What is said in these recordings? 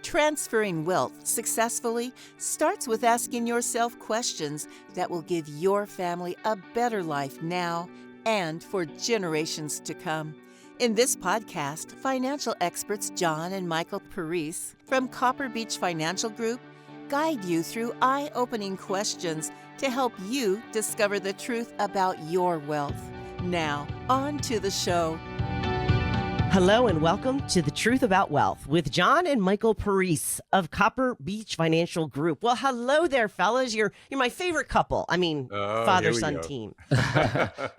Transferring wealth successfully starts with asking yourself questions that will give your family a better life now and for generations to come. In this podcast, financial experts John and Michael Parise from Copper Beech Financial Group guide you through eye-opening questions to help you discover the truth about your wealth. Now, on to the show. Hello and welcome to The Truth About Wealth with John and Michael Parise of Copper Beech Financial Group. Well, hello there, fellas. You're my favorite couple. I mean, father-son team.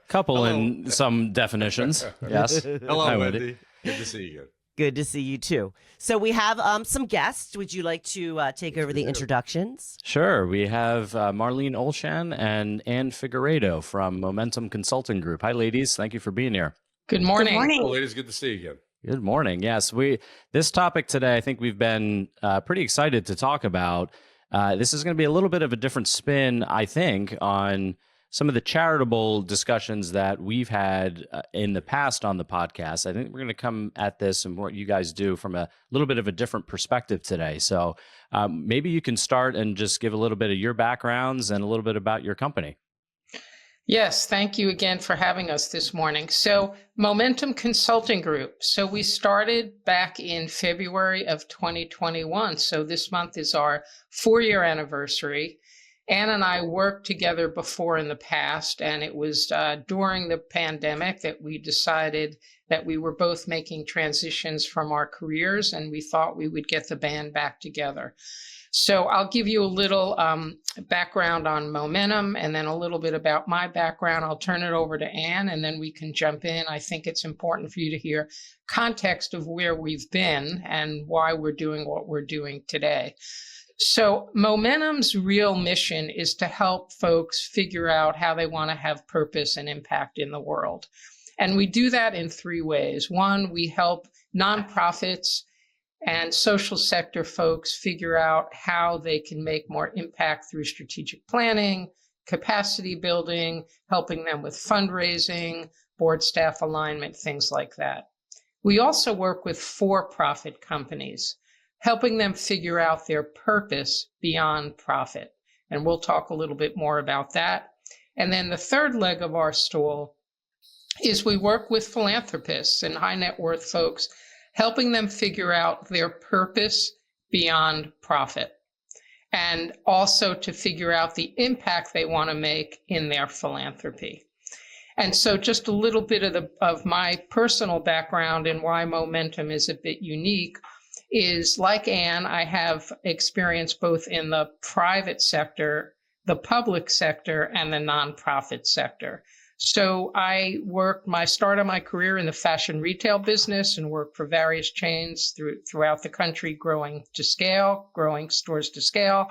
Couple in some definitions. Yes. Hello, Hi, Wendy. Good to see you again. Good to see you too. So we have some guests. Would you like to take over the introductions? Sure. We have Marlene Olshan and Ann Figueredo from Momentem Consulting Group. Hi, ladies. Thank you for being here. Good morning. Hello, ladies. Good to see you again. Good morning. Yes, this topic today, I think we've been pretty excited to talk about. This is going to be a little bit of a different spin, I think, on some of the charitable discussions that we've had in the past on the podcast. I think we're going to come at this and what you guys do from a little bit of a different perspective today. So maybe you can start and just give a little bit of your backgrounds and a little bit about your company. Yes, thank you again for having us this morning. So Momentum Consulting Group. So we started back in February of 2021. So this month is our 4-year anniversary. Ann and I worked together before in the past, and it was during the pandemic that we decided that we were both making transitions from our careers, and we thought we would get the band back together. So I'll give you a little background on Momentum and then a little bit about my background. I'll turn it over to Ann and then we can jump in. I think it's important for you to hear context of where we've been and why we're doing what we're doing today. So Momentum's real mission is to help folks figure out how they want to have purpose and impact in the world. And we do that in 3 ways. One, we help nonprofits and social sector folks figure out how they can make more impact through strategic planning, capacity building, helping them with fundraising, board staff alignment, things like that. We also work with for-profit companies, helping them figure out their purpose beyond profit. And we'll talk a little bit more about that. And then the third leg of our stool is we work with philanthropists and high net worth folks, helping them figure out their purpose beyond profit, and also to figure out the impact they want to make in their philanthropy. And so just a little bit of my personal background and why Momentum is a bit unique is, like Ann, I have experience both in the private sector, the public sector, and the nonprofit sector. So I started my career in the fashion retail business and worked for various chains throughout the country, growing stores to scale.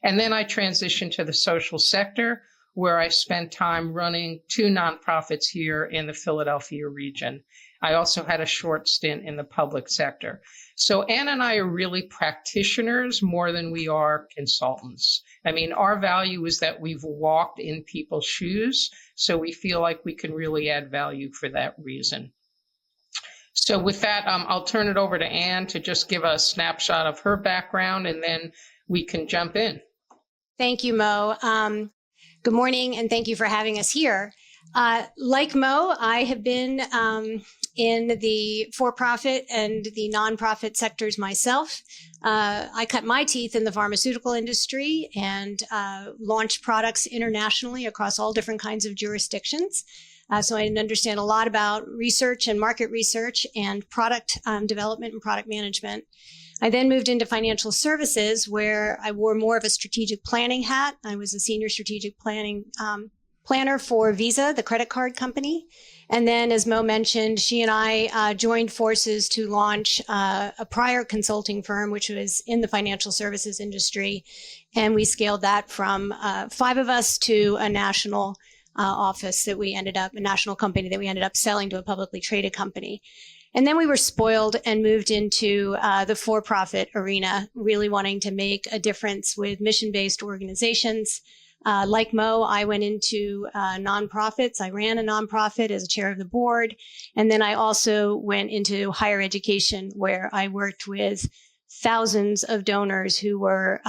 And then I transitioned to the social sector, where I spent time running 2 nonprofits here in the Philadelphia region. I also had a short stint in the public sector. So Ann and I are really practitioners more than we are consultants. I mean, our value is that we've walked in people's shoes, so we feel like we can really add value for that reason. So with that, I'll turn it over to Ann to just give a snapshot of her background, and then we can jump in. Thank you, Mo. Good morning, and thank you for having us here. Like Mo, I have been in the for-profit and the nonprofit sectors myself. I cut my teeth in the pharmaceutical industry and launched products internationally across all different kinds of jurisdictions. So I understand a lot about research and market research and product development and product management. I then moved into financial services, where I wore more of a strategic planning hat. I was a senior strategic planning planner for Visa, the credit card company. And then, as Mo mentioned, she and I joined forces to launch a prior consulting firm, which was in the financial services industry. And we scaled that from 5 of us to a national office that we ended up, a national company that we ended up selling to a publicly traded company. And then we were spoiled and moved into the for-profit arena, really wanting to make a difference with mission-based organizations. Like Mo, I went into nonprofits. I ran a nonprofit as a chair of the board. And then I also went into higher education, where I worked with thousands of donors who were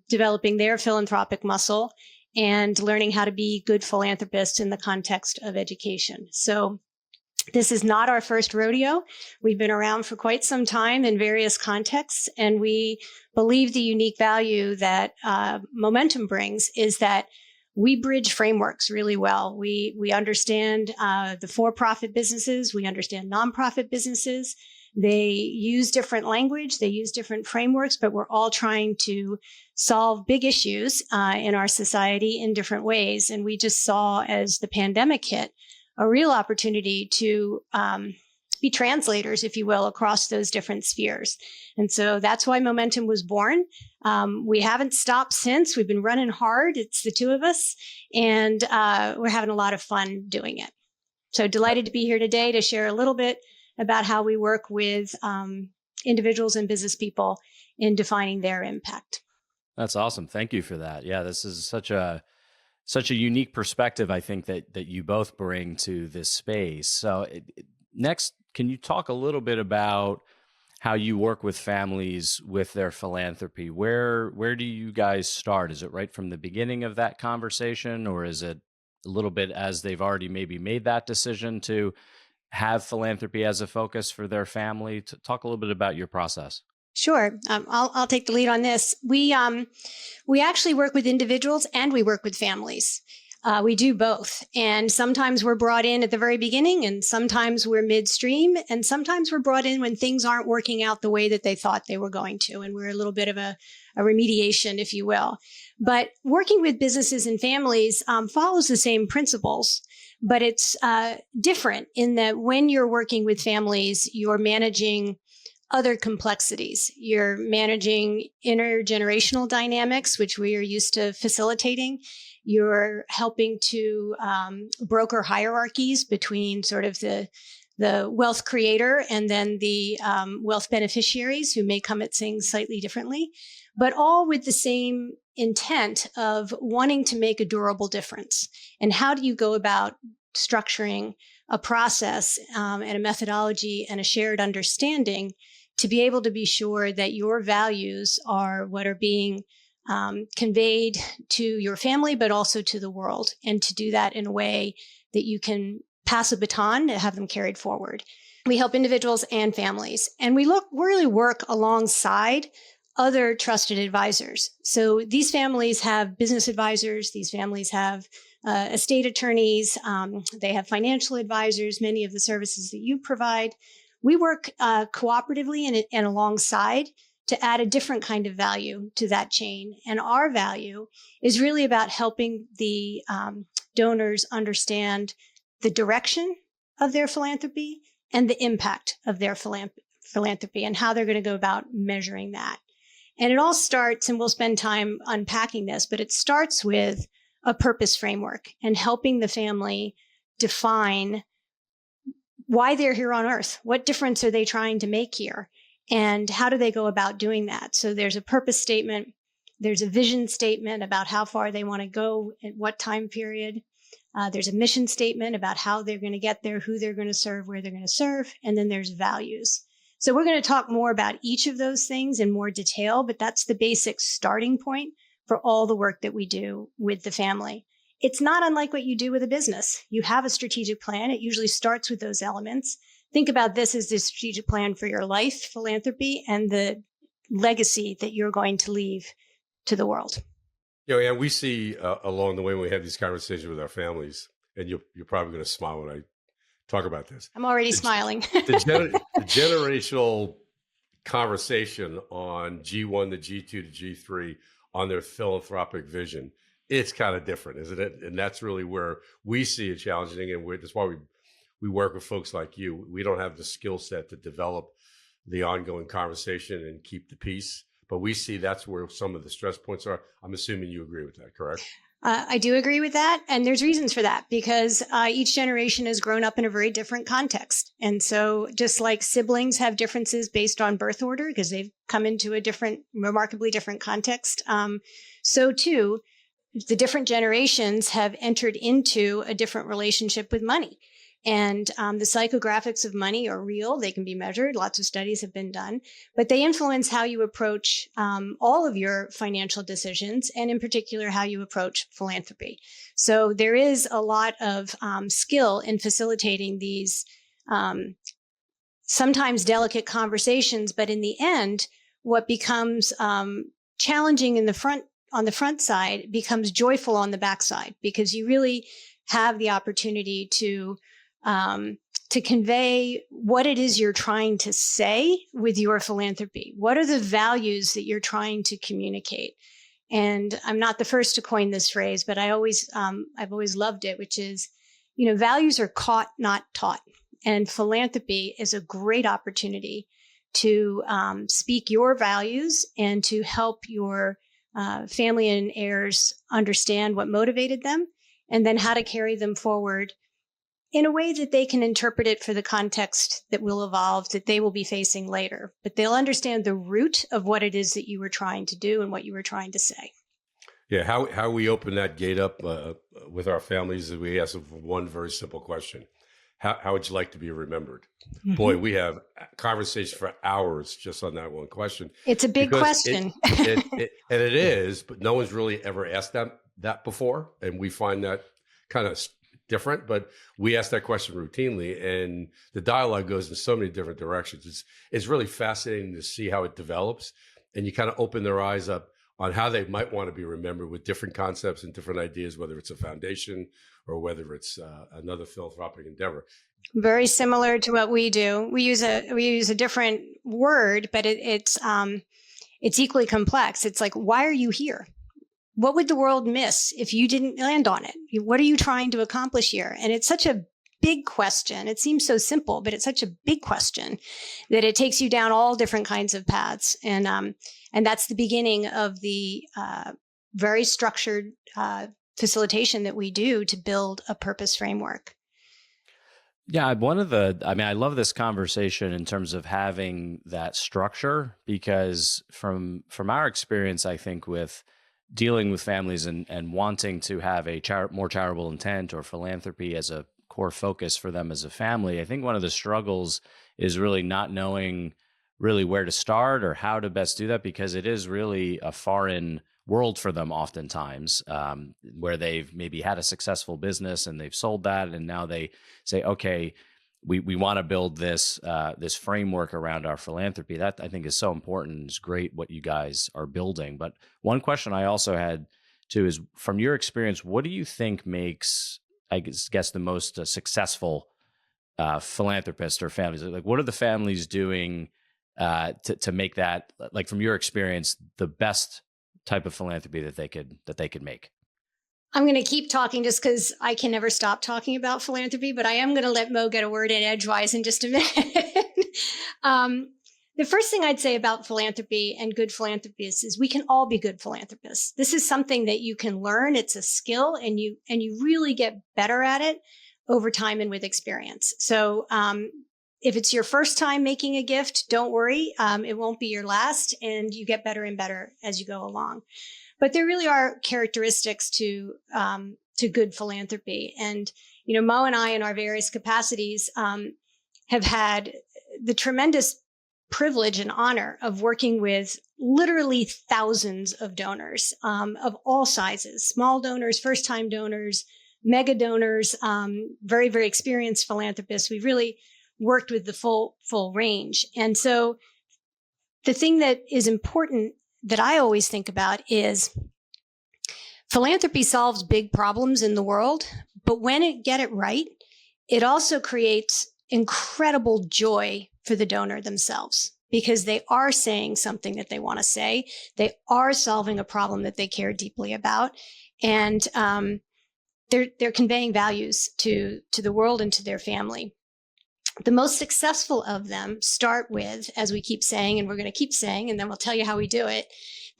developing their philanthropic muscle and learning how to be good philanthropists in the context of education. So this is not our first rodeo. We've been around for quite some time in various contexts, and we believe the unique value that Momentum brings is that we bridge frameworks really well. We understand the for-profit businesses. We understand nonprofit businesses. They use different language. They use different frameworks, but we're all trying to solve big issues in our society in different ways. And we just saw, as the pandemic hit, a real opportunity to be translators, if you will, across those different spheres. And so that's why Momentum was born. We haven't stopped since. We've been running hard. It's the two of us, and we're having a lot of fun doing it. So delighted to be here today to share a little bit about how we work with individuals and business people in defining their impact. That's awesome. Thank you for that. Yeah, this is such a unique perspective, I think, that you both bring to this space. So next, can you talk a little bit about how you work with families with their philanthropy? Where do you guys start? Is it right from the beginning of that conversation, or is it a little bit as they've already maybe made that decision to have philanthropy as a focus for their family? Talk a little bit about your process. Sure. I'll take the lead on this. We actually work with individuals and we work with families. We do both. And sometimes we're brought in at the very beginning, and sometimes we're midstream, and sometimes we're brought in when things aren't working out the way that they thought they were going to. And we're a little bit of a remediation, if you will. But working with businesses and families follows the same principles, but it's different in that when you're working with families, you're managing other complexities. You're managing intergenerational dynamics, which we are used to facilitating. You're helping to broker hierarchies between sort of the wealth creator and then the wealth beneficiaries who may come at things slightly differently, but all with the same intent of wanting to make a durable difference. And how do you go about structuring a process and a methodology and a shared understanding to be able to be sure that your values are what are being conveyed to your family, but also to the world, and to do that in a way that you can pass a baton and have them carried forward. We help individuals and families, and we really work alongside other trusted advisors. So these families have business advisors, these families have estate attorneys, they have financial advisors, many of the services that you provide. We work cooperatively and alongside to add a different kind of value to that chain. And our value is really about helping the donors understand the direction of their philanthropy and the impact of their philanthropy and how they're going to go about measuring that. And it all starts, and we'll spend time unpacking this, but it starts with a purpose framework and helping the family define why they're here on earth. What difference are they trying to make here? And how do they go about doing that? So there's a purpose statement. There's a vision statement about how far they want to go at what time period. There's a mission statement about how they're going to get there, who they're going to serve, where they're going to serve. And then there's values. So we're going to talk more about each of those things in more detail, but that's the basic starting point for all the work that we do with the family. It's not unlike what you do with a business. You have a strategic plan. It usually starts with those elements. Think about this as the strategic plan for your life, philanthropy, and the legacy that you're going to leave to the world. And we see along the way when we have these conversations with our families, and you're probably going to smile when I talk about this. I'm already smiling. the generational conversation on G1 to G2 to G3 on their philanthropic vision, it's kind of different, isn't it? And that's really where we see it challenging, and that's why we work with folks like you. We don't have the skill set to develop the ongoing conversation and keep the peace, but we see that's where some of the stress points are. I'm assuming you agree with that, correct? I do agree with that. And there's reasons for that, because each generation has grown up in a very different context. And so just like siblings have differences based on birth order, because they've come into a remarkably different context, so too, the different generations have entered into a different relationship with money. And the psychographics of money are real. They can be measured. Lots of studies have been done, but they influence how you approach all of your financial decisions, and in particular, how you approach philanthropy. So there is a lot of skill in facilitating these sometimes delicate conversations, but in the end, what becomes challenging on the front side becomes joyful on the backside, because you really have the opportunity to convey what it is you're trying to say with your philanthropy. What are the values that you're trying to communicate? And I'm not the first to coin this phrase, but I've always loved it, which is, values are caught, not taught. And philanthropy is a great opportunity to speak your values and to help your family and heirs understand what motivated them, and then how to carry them forward in a way that they can interpret it for the context that will evolve, that they will be facing later. But they'll understand the root of what it is that you were trying to do and what you were trying to say. Yeah, how we open that gate up with our families is we ask them one very simple question. How would you like to be remembered? Mm-hmm. Boy, we have conversations for hours just on that one question. It's a big question. And it is, but no one's really ever asked that before. And we find that kind of different, but we ask that question routinely, and the dialogue goes in so many different directions. It's really fascinating to see how it develops, and you kind of open their eyes up on how they might want to be remembered with different concepts and different ideas, whether it's a foundation or whether it's another philanthropic endeavor. Very similar to what we do. We use a different word, but it's equally complex. It's like, why are you here? What would the world miss if you didn't land on it? What are you trying to accomplish here? And it's such a big question. It seems so simple, but it's such a big question that it takes you down all different kinds of paths. And that's the beginning of the very structured facilitation that we do to build a purpose framework. Yeah, I love this conversation in terms of having that structure, because from our experience, I think with dealing with families and wanting to have a more charitable intent or philanthropy as a core focus for them as a family, I think one of the struggles is really not knowing really where to start or how to best do that, because it is really a foreign world for them oftentimes, where they've maybe had a successful business and they've sold that, and now they say, okay, we want to build this framework around our philanthropy. That I think is so important. It's great what you guys are building. But one question I also had too is, from your experience, what do you think makes, I guess, the most successful philanthropists or families? Like, what are the families doing to make that, like, from your experience, the best type of philanthropy that they could make? I'm going to keep talking just because I can never stop talking about philanthropy, but I am going to let Mo get a word in edgewise in just a minute. The first thing I'd say about philanthropy and good philanthropists is we can all be good philanthropists. This is something that you can learn. It's a skill, and you really get better at it over time and with experience. So if it's your first time making a gift, don't worry. It won't be your last, and you get better and better as you go along. But there really are characteristics to good philanthropy. And, Mo and I, in our various capacities, have had the tremendous privilege and honor of working with literally thousands of donors of all sizes, small donors, first-time donors, mega donors, very, very experienced philanthropists. We've really worked with the full range. And so the thing that is important that I always think about is philanthropy solves big problems in the world, but when it get it right, it also creates incredible joy for the donor themselves, because they are saying something that they want to say. They are solving a problem that they care deeply about, and they're conveying values to the world and to their family. The most successful of them start with, as we keep saying, and we're going to keep saying, and then we'll tell you how we do it,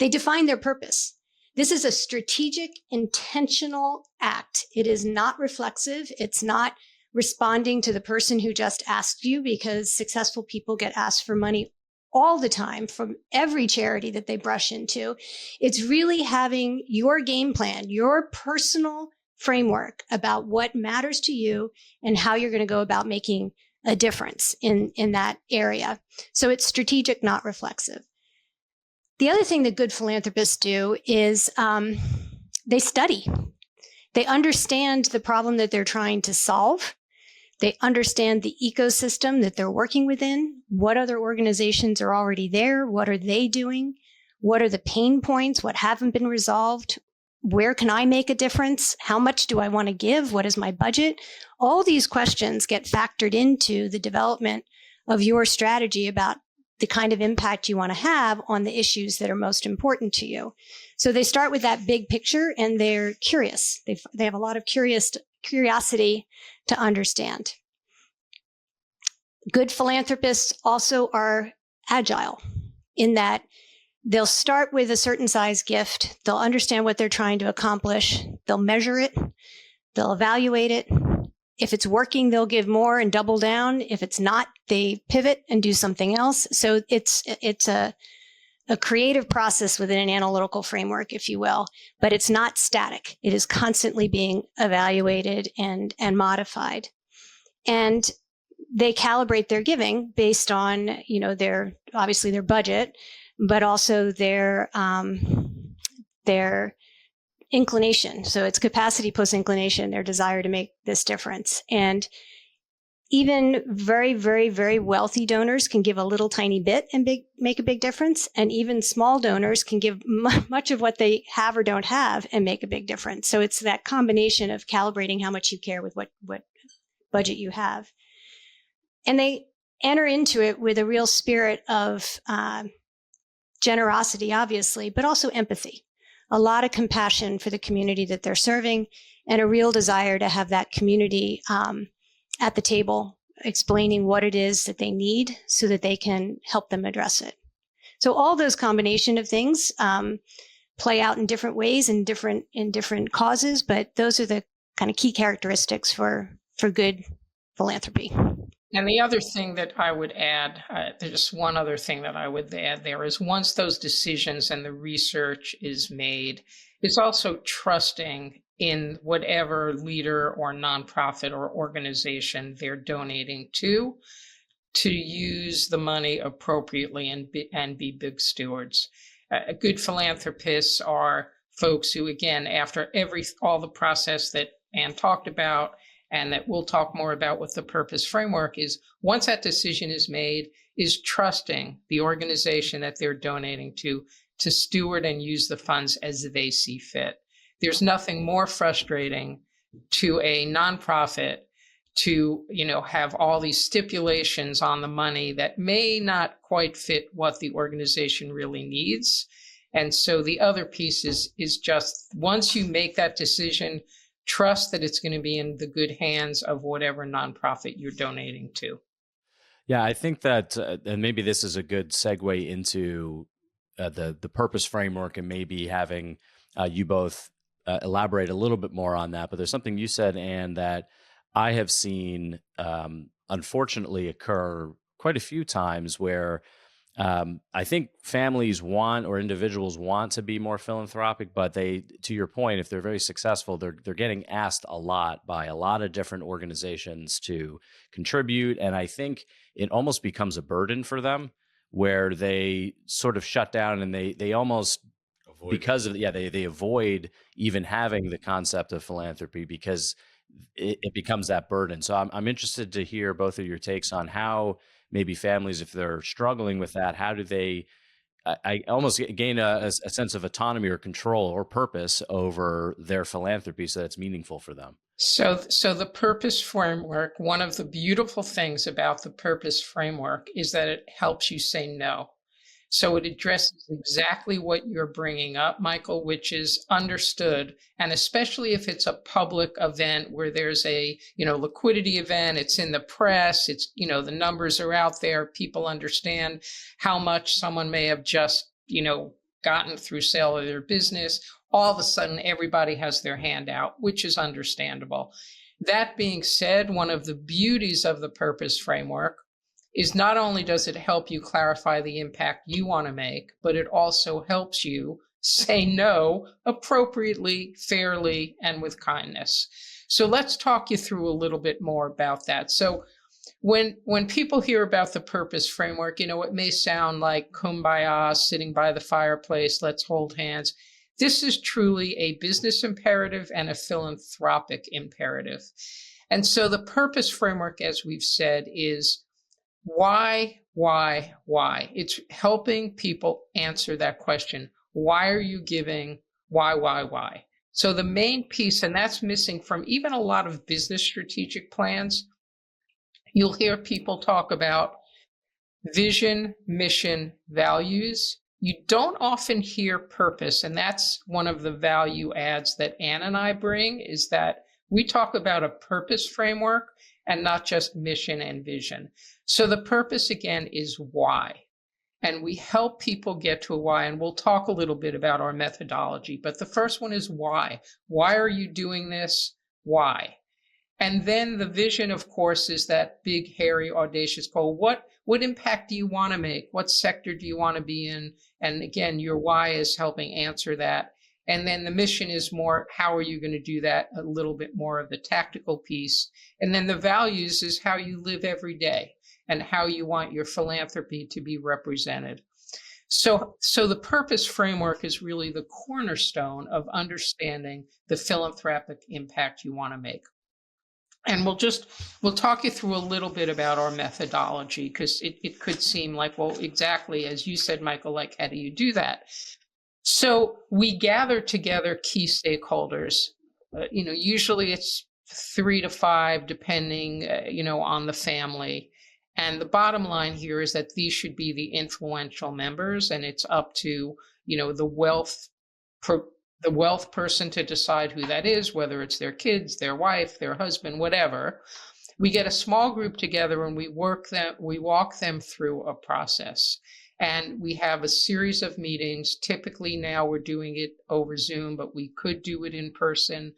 they define their purpose. This is a strategic, intentional act. It is not reflexive. It's not responding to the person who just asked you, because successful people get asked for money all the time from every charity that they brush into. It's really having your game plan, your personal framework about what matters to you and how you're going to go about making a difference in that area. So it's strategic, not reflexive. The other thing that good philanthropists do is they study. They understand the problem that they're trying to solve. They understand the ecosystem that they're working within. What other organizations are already there? What are they doing? What are the pain points? What haven't been resolved? Where can I make a difference? How much do I want to give? What is my budget? All these questions get factored into the development of your strategy about the kind of impact you want to have on the issues that are most important to you. So they start with that big picture and they're curious. They have a lot of curiosity to understand. Good philanthropists also are agile in that they'll start with a certain size gift. They'll understand what they're trying to accomplish. They'll measure it. They'll evaluate it. If it's working, they'll give more and double down. If it's not, they pivot and do something else. So it's a creative process within an analytical framework, if you will, but it's not static. It is constantly being evaluated and modified. And they calibrate their giving based on, their budget, but also their inclination. So it's capacity plus inclination, their desire to make this difference. And even very, very, very wealthy donors can give a little tiny bit and make a big difference. And even small donors can give much of what they have or don't have and make a big difference. So it's that combination of calibrating how much you care with what budget you have. And they enter into it with a real spirit of generosity, obviously, but also empathy. A lot of compassion for the community that they're serving and a real desire to have that community at the table explaining what it is that they need so that they can help them address it. So all those combination of things play out in different ways and in different causes, but those are the kind of key characteristics for good philanthropy. And the other thing that I would add, there's just one other thing that I would add there is once those decisions and the research is made, it's also trusting in whatever leader or nonprofit or organization they're donating to use the money appropriately and be big stewards. Good philanthropists are folks who, again, after all the process that Ann talked about, and that we'll talk more about with the purpose framework, is once that decision is made, is trusting the organization that they're donating to steward and use the funds as they see fit. There's nothing more frustrating to a nonprofit to, have all these stipulations on the money that may not quite fit what the organization really needs. And so the other piece is just once you make that decision, trust that it's going to be in the good hands of whatever nonprofit you're donating to. Yeah, I think that, and maybe this is a good segue into the purpose framework and maybe having you both elaborate a little bit more on that. But there's something you said, Ann, that I have seen unfortunately occur quite a few times where I think families want or individuals want to be more philanthropic, but they, to your point, if they're very successful, they're getting asked a lot by a lot of different organizations to contribute. And I think it almost becomes a burden for them where they sort of shut down and they almost avoid because of they avoid even having the concept of philanthropy because it becomes that burden. So I'm interested to hear both of your takes on how maybe families, if they're struggling with that, how do they I almost gain a sense of autonomy or control or purpose over their philanthropy so that it's meaningful for them? So the purpose framework, one of the beautiful things about the purpose framework is that it helps you say no. So it addresses exactly what you're bringing up, Michael, which is understood. And especially if it's a public event where there's a, liquidity event, it's in the press, it's, the numbers are out there, people understand how much someone may have just, gotten through sale of their business. All of a sudden, everybody has their hand out, which is understandable. That being said, one of the beauties of the purpose framework is not only does it help you clarify the impact you want to make, but it also helps you say no appropriately, fairly, and with kindness. So let's talk you through a little bit more about that. So when people hear about the purpose framework, it may sound like kumbaya, sitting by the fireplace, let's hold hands. This is truly a business imperative and a philanthropic imperative. And so the purpose framework, as we've said, is why? It's helping people answer that question. Why are you giving? Why? So the main piece, and that's missing from even a lot of business strategic plans, you'll hear people talk about vision, mission, values. You don't often hear purpose, and that's one of the value adds that Ann and I bring, is that we talk about a purpose framework and not just mission and vision. So the purpose, again, is why. And we help people get to a why, and we'll talk a little bit about our methodology. But the first one is why. Why are you doing this? Why? And then the vision, of course, is that big, hairy, audacious goal. What impact do you want to make? What sector do you want to be in? And again, your why is helping answer that. And then the mission is more, how are you going to do that? A little bit more of the tactical piece. And then the values is how you live every day and how you want your philanthropy to be represented. So the purpose framework is really the cornerstone of understanding the philanthropic impact you want to make. And we'll talk you through a little bit about our methodology, because it could seem like, well, exactly as you said, Michael, like, how do you do that? So we gather together key stakeholders. Usually it's 3 to 5, depending, on the family. And the bottom line here is that these should be the influential members, and it's up to, the wealth person to decide who that is, whether it's their kids, their wife, their husband, whatever. We get a small group together and we walk them through a process. And we have a series of meetings. Typically now we're doing it over Zoom, but we could do it in person.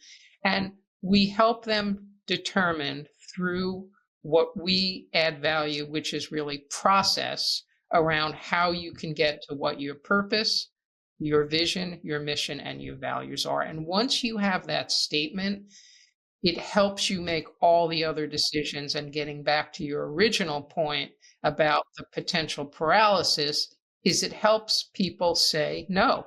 And we help them determine through what we add value, which is really process around how you can get to what your purpose, your vision, your mission, and your values are. And once you have that statement, it helps you make all the other decisions. And getting back to your original point about the potential paralysis, is it helps people say no.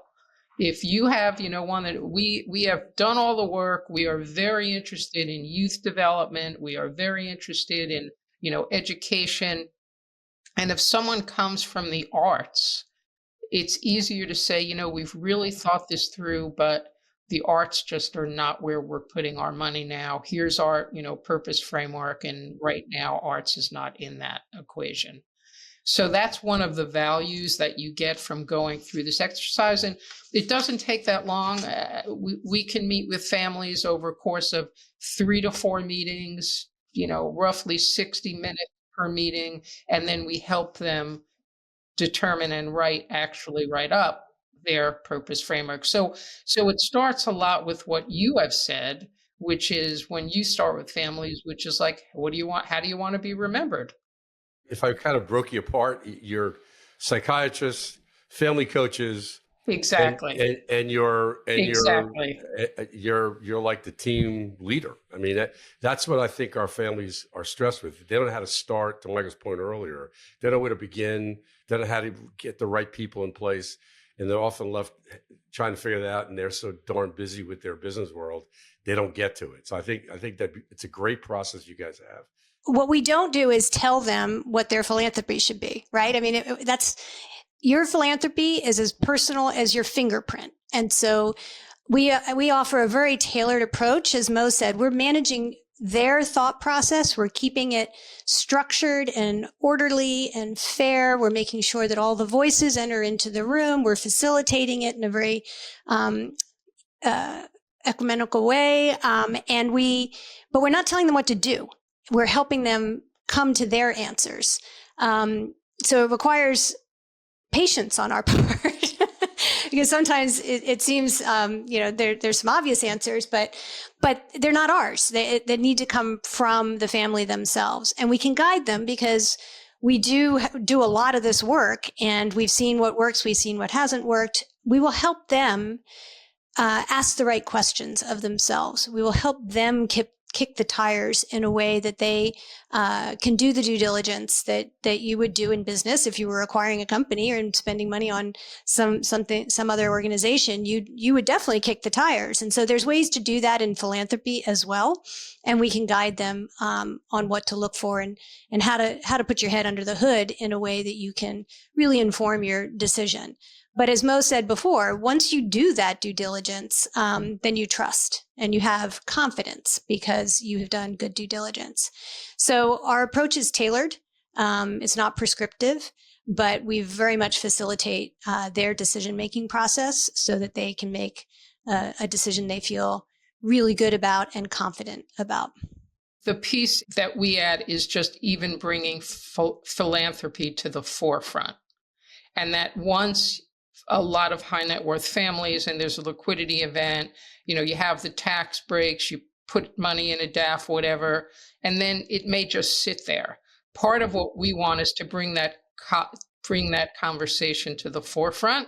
If you have, one that we have done all the work, we are very interested in youth development, we are very interested in, education. And if someone comes from the arts, it's easier to say, we've really thought this through, but the arts just are not where we're putting our money now. Here's our, purpose framework. And right now, arts is not in that equation. So that's one of the values that you get from going through this exercise. And it doesn't take that long. We can meet with families over a course of 3 to 4 meetings, roughly 60 minutes per meeting. And then we help them determine and write up their purpose framework. So it starts a lot with what you have said, which is when you start with families, which is like, what do you want? How do you want to be remembered? If I kind of broke you apart, you're psychiatrists, family coaches, exactly, and you're exactly, you're like the team leader. I mean, that's what I think our families are stressed with. They don't know how to start. To Michael's point earlier, they don't know where to begin. They don't know how to get the right people in place, and they're often left trying to figure that out. And they're so darn busy with their business world, they don't get to it. So I think that it's a great process you guys have. What we don't do is tell them what their philanthropy should be, right? I mean, that's your philanthropy is as personal as your fingerprint. And so we offer a very tailored approach. As Mo said, we're managing their thought process. We're keeping it structured and orderly and fair. We're making sure that all the voices enter into the room. We're facilitating it in a very ecumenical way. But we're not telling them what to do. We're helping them come to their answers. So it requires patience on our part because sometimes it seems, there's some obvious answers, but they're not ours. They need to come from the family themselves. And we can guide them because we do a lot of this work, and we've seen what works, we've seen what hasn't worked. We will help them ask the right questions of themselves. We will help them kick the tires in a way that they can do the due diligence that you would do in business if you were acquiring a company or spending money on some other organization. You would definitely kick the tires. And so there's ways to do that in philanthropy as well, and we can guide them on what to look for and how to put your head under the hood in a way that you can really inform your decision. But as Mo said before, once you do that due diligence, then you trust and you have confidence because you have done good due diligence. So our approach is tailored. It's not prescriptive, but we very much facilitate their decision-making process so that they can make a decision they feel really good about and confident about. The piece that we add is just even bringing philanthropy to the forefront. And that once a lot of high net worth families, and there's a liquidity event, you have the tax breaks, you put money in a DAF, whatever, and then it may just sit there. Part of what we want is to bring that conversation to the forefront,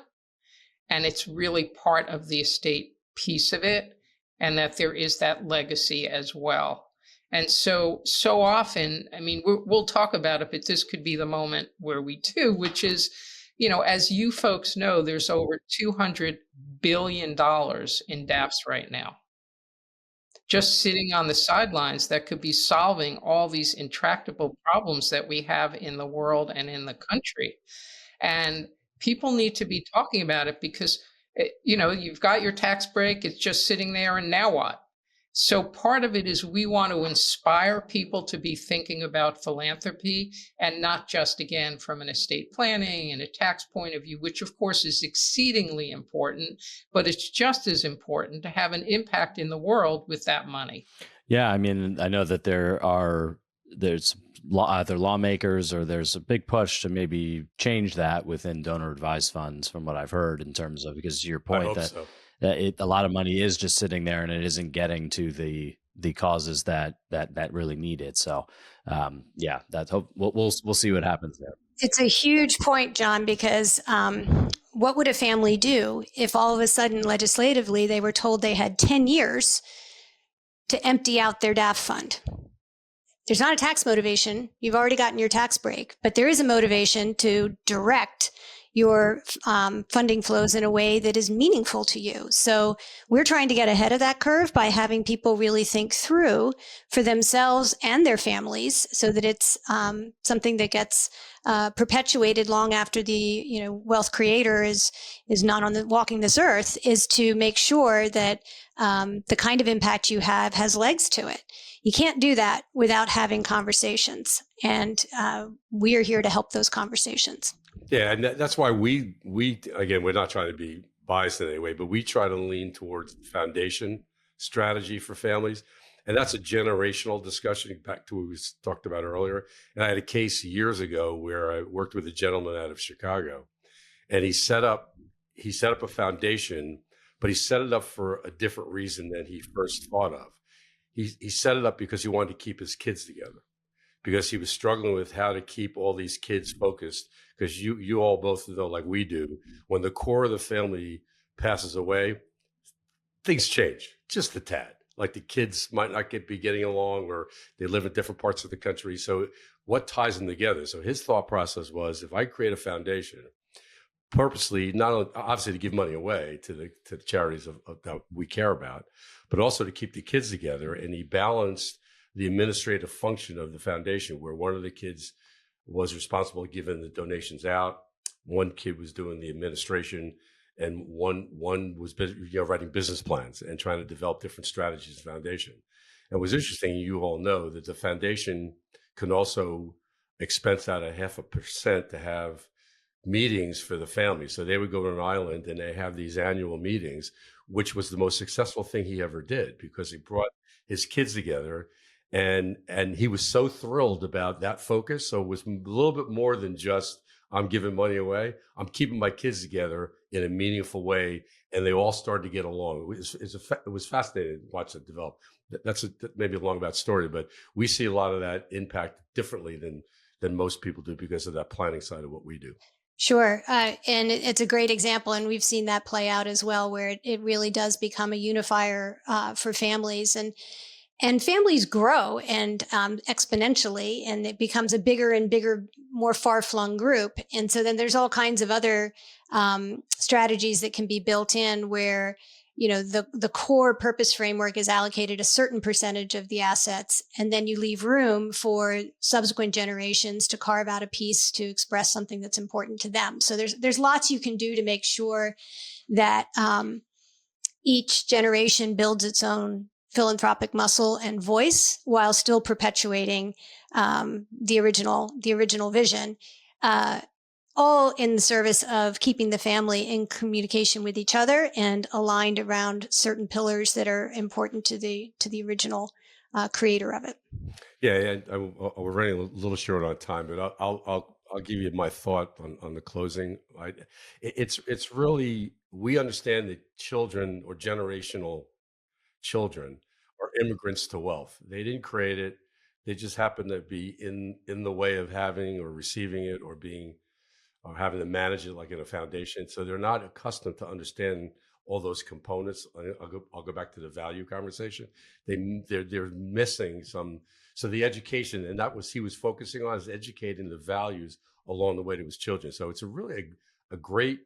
and it's really part of the estate piece of it, and that there is that legacy as well. And so often, we'll talk about it, but this could be the moment where we do, which is, as you folks know, there's over $200 billion in DAFs right now, just sitting on the sidelines that could be solving all these intractable problems that we have in the world and in the country. And people need to be talking about it because, you've got your tax break, it's just sitting there, and now what? So part of it is we want to inspire people to be thinking about philanthropy, and not just, again, from an estate planning and a tax point of view, which of course is exceedingly important, but it's just as important to have an impact in the world with that money. Yeah, I know that there's either lawmakers or there's a big push to maybe change that within donor advised funds, from what I've heard, in terms of, because to your point that a lot of money is just sitting there and it isn't getting to the causes that really need it. So we'll see what happens there. It's a huge point, John, because what would a family do if all of a sudden legislatively they were told they had 10 years to empty out their DAF fund? There's not a tax motivation. You've already gotten your tax break, but there is a motivation to direct your funding flows in a way that is meaningful to you. So we're trying to get ahead of that curve by having people really think through for themselves and their families, so that it's something that gets perpetuated long after the wealth creator is not walking this earth, is to make sure that the kind of impact you have has legs to it. You can't do that without having conversations, and we are here to help those conversations. Yeah, and that's why we again, we're not trying to be biased in any way, but we try to lean towards foundation strategy for families. And that's a generational discussion, back to what we talked about earlier. And I had a case years ago where I worked with a gentleman out of Chicago, and he set up a foundation, but he set it up for a different reason than he first thought of. He set it up because he wanted to keep his kids together, because he was struggling with how to keep all these kids focused. Because you all both know, like we do, when the core of the family passes away, things change just a tad. Like the kids might not be getting along, or they live in different parts of the country. So what ties them together? So his thought process was, if I create a foundation, purposely, not only obviously to give money away to the charities that we care about, but also to keep the kids together. And he balanced the administrative function of the foundation, where one of the kids was responsible for giving the donations out, one kid was doing the administration, and one was writing business plans and trying to develop different strategies of the foundation. And what's interesting, you all know that the foundation can also expense out 0.5% to have meetings for the family. So they would go to an island and they have these annual meetings, which was the most successful thing he ever did, because he brought his kids together. And he was so thrilled about that focus. So it was a little bit more than just, I'm giving money away. I'm keeping my kids together in a meaningful way. And they all started to get along. It was fascinating to watch it develop. That's maybe a long about story, but we see a lot of that impact differently than than most people do because of that planning side of what we do. Sure. And it's a great example. And we've seen that play out as well, where it really does become a unifier for families. And families grow and exponentially, and it becomes a bigger and bigger, more far-flung group. And so then there's all kinds of other strategies that can be built in where, you know, the core purpose framework is allocated a certain percentage of the assets, and then you leave room for subsequent generations to carve out a piece to express something that's important to them. So there's lots you can do to make sure that each generation builds its own philanthropic muscle and voice while still perpetuating the original vision. All in the service of keeping the family in communication with each other and aligned around certain pillars that are important to the original creator of it. Yeah, we're running a little short on time, but I'll give you my thought on the closing. It's really, we understand that children or generational children are immigrants to wealth. They didn't create it; they just happen to be in the way of having or receiving it or having to manage it like in a foundation. So they're not accustomed to understanding all those components. I'll go back to the value conversation. They're missing some. So the education, and that was he was focusing on, is educating the values along the way to his children. So it's a great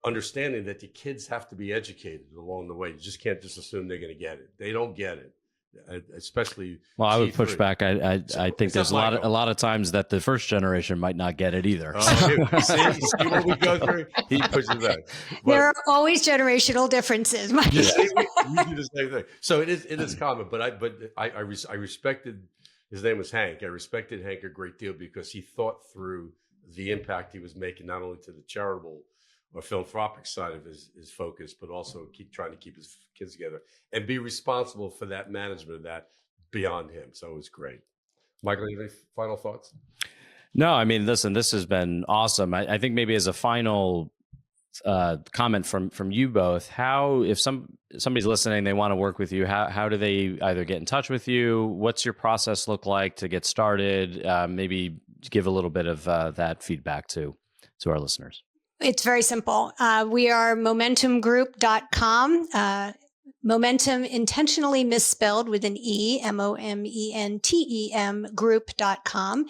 understanding that the kids have to be educated along the way. You just can't just assume they're going to get it. They don't get it. Especially I would G3. push back. I think there's a lot of times that the first generation might not get it either. See what we go through? He pushes back. There are always generational differences. We do the same thing. So it is common. But I respected, his name was Hank. I respected Hank a great deal because he thought through the impact he was making, not only to the charitable or philanthropic side of his focus, but also trying to keep his kids together and be responsible for that management of that beyond him. So it was great. Michael, any final thoughts? No, I mean, listen, this has been awesome. I think maybe as a final comment from you both, how, if somebody's listening, they want to work with you, how do they either get in touch with you? What's your process look like to get started? Maybe give a little bit of that feedback to our listeners. It's very simple. We are momentemgroup.com. Momentum intentionally misspelled with an E, momentem group.com.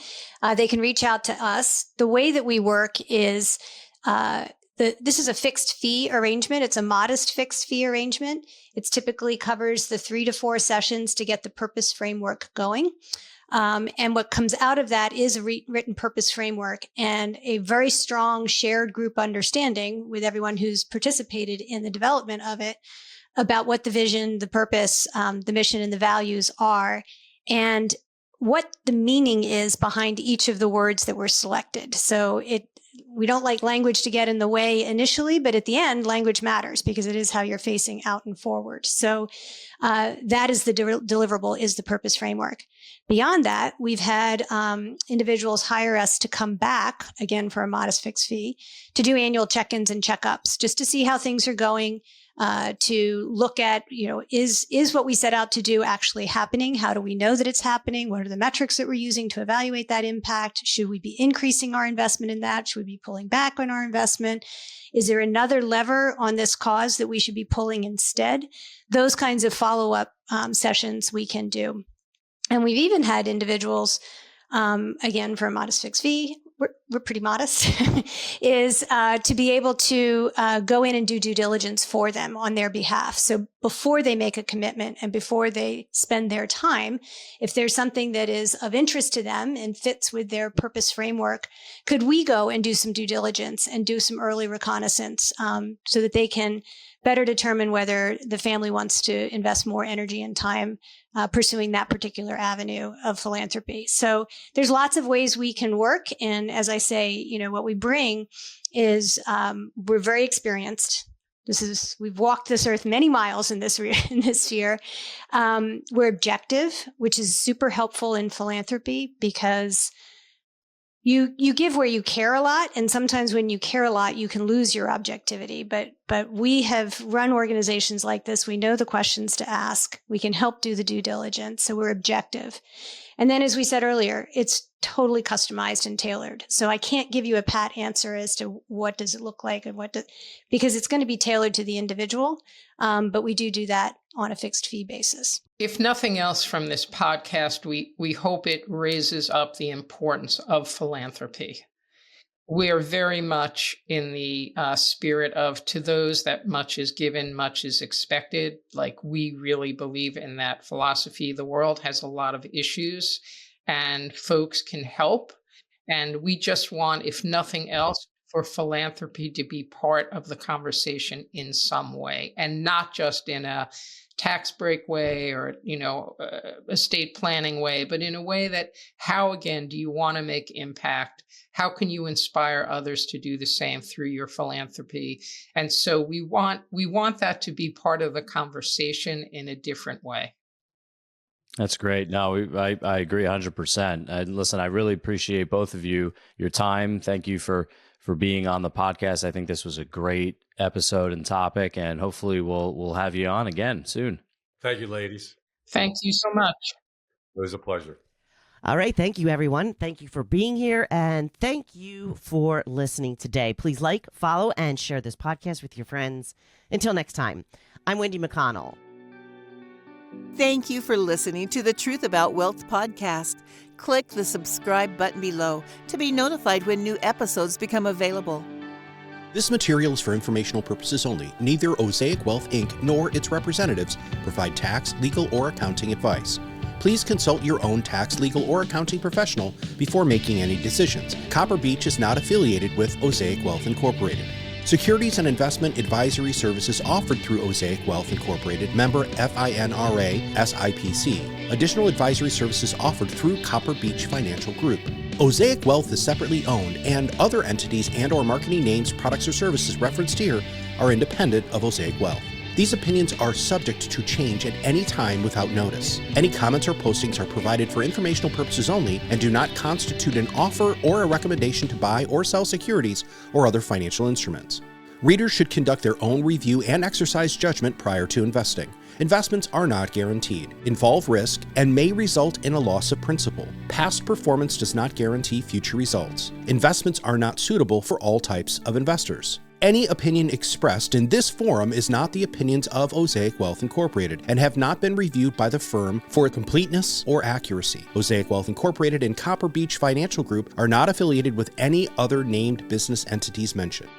They can reach out to us. The way that we work is this is a fixed fee arrangement. It's a modest fixed fee arrangement. It typically covers the 3 to 4 sessions to get the purpose framework going. And what comes out of that is a written purpose framework and a very strong shared group understanding with everyone who's participated in the development of it about what the vision, the purpose, the mission, and the values are, and what the meaning is behind each of the words that were selected. So we don't like language to get in the way initially, but at the end, language matters because it is how you're facing out and forward. So that is the deliverable, is the purpose framework. Beyond that, we've had individuals hire us to come back, again, for a modest fixed fee, to do annual check-ins and check-ups, just to see how things are going, to look at, is what we set out to do actually happening? How do we know that it's happening? What are the metrics that we're using to evaluate that impact? Should we be increasing our investment in that? Should we be pulling back on our investment? Is there another lever on this cause that we should be pulling instead? Those kinds of follow-up sessions we can do. And we've even had individuals, again, for a modest fixed fee, we're pretty modest, is to be able to go in and do due diligence for them on their behalf. So before they make a commitment and before they spend their time, if there's something that is of interest to them and fits with their purpose framework, could we go and do some due diligence and do some early reconnaissance so that they can better determine whether the family wants to invest more energy and time pursuing that particular avenue of philanthropy. So there's lots of ways we can work. And as I say, what we bring is we're very experienced. We've walked this earth many miles in this sphere. We're objective, which is super helpful in philanthropy because you give where you care a lot. And sometimes when you care a lot, you can lose your objectivity. But But we have run organizations like this. We know the questions to ask. We can help do the due diligence. So we're objective. And then, as we said earlier, it's totally customized and tailored. So I can't give you a pat answer as to what does it look like and because it's going to be tailored to the individual. But we do that on a fixed fee basis. If nothing else from this podcast, we hope it raises up the importance of philanthropy. We are very much in the spirit of, to those that much is given, much is expected. Like, we really believe in that philosophy. The world has a lot of issues and folks can help. And we just want, if nothing else, for philanthropy to be part of the conversation in some way, and not just in a tax break way or, estate planning way, but in a way that, how, again, do you want to make impact? How can you inspire others to do the same through your philanthropy? And so we want that to be part of the conversation in a different way. That's great. No, I agree 100%. And listen, I really appreciate both of you, your time. Thank you for being on the podcast. I think this was a great episode and topic, and hopefully we'll have you on again soon. Thank you, ladies. Thank you so much. It was a pleasure. All right. Thank you, everyone. Thank you for being here, and thank you for listening today. Please like, follow, and share this podcast with your friends. Until next time, I'm Wendy McConnell. Thank you for listening to the Truth About Wealth podcast. Click the subscribe button below to be notified when new episodes become available. This material is for informational purposes only. Neither Osaic Wealth, Inc. nor its representatives provide tax, legal, or accounting advice. Please consult your own tax, legal, or accounting professional before making any decisions. Copper Beech is not affiliated with Osaic Wealth Incorporated. Securities and investment advisory services offered through Osaic Wealth Incorporated, member FINRA SIPC. Additional advisory services offered through Copper Beech Financial Group. Osaic Wealth is separately owned, and other entities and/or marketing names, products, or services referenced here are independent of Osaic Wealth. These opinions are subject to change at any time without notice. Any comments or postings are provided for informational purposes only and do not constitute an offer or a recommendation to buy or sell securities or other financial instruments. Readers should conduct their own review and exercise judgment prior to investing. Investments are not guaranteed, involve risk, and may result in a loss of principal. Past performance does not guarantee future results. Investments are not suitable for all types of investors. Any opinion expressed in this forum is not the opinions of Osaic Wealth Incorporated and have not been reviewed by the firm for completeness or accuracy. Osaic Wealth Incorporated and Copper Beech Financial Group are not affiliated with any other named business entities mentioned.